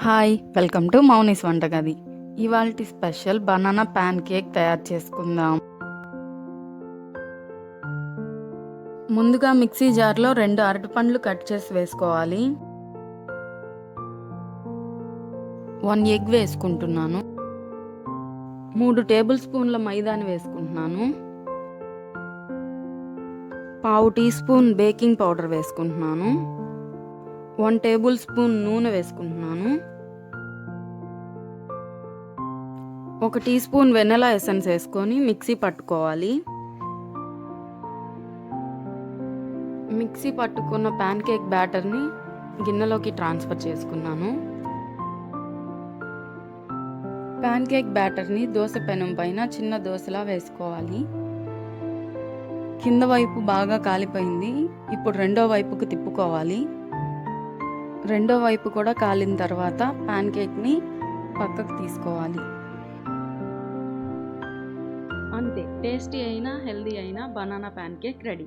Hi welcome to Mouni's వంటగది. ఇవాల్టి special banana pan cake తయారు చేసుకుందాం. ముందుగా మిక్సీ జార్లో 2 అరటిపండ్లు కట్ చేసి వేసుకోవాలి. 1 ఎగ్ వేసుకుంటున్నాను. 3 టేబుల్ స్పూన్ల మైదాని వేసుకుంటున్నాను. 1/2 టీ స్పూన్ బేకింగ్ పౌడర్ వేసుకుంటున్నాను. 1 టేబుల్ స్పూన్ నూనె వేసుకుంటున్నాను. 1 టీ స్పూన్ వెనిలా ఎసెన్స్ వేసుకొని మిక్సీ పట్టుకోవాలి. మిక్సీ పట్టుకున్న ప్యాన్ కేక్ బ్యాటర్ని గిన్నెలోకి ట్రాన్స్ఫర్ చేసుకున్నాను. ప్యాన్ కేక్ బ్యాటర్ని దోశ పెనం పైన చిన్న దోశలా వేసుకోవాలి. కింద వైపు బాగా కాలిపోయింది. ఇప్పుడు రెండో వైపుకు తిప్పుకోవాలి. రెండో వైపు కూడా కాలిన తర్వాత ప్యాన్ కేక్ని పక్కకు తీసుకోవాలి. అంతే, టేస్టీ అయినా హెల్దీ అయినా బనానా ప్యాన్ కేక్ రెడీ.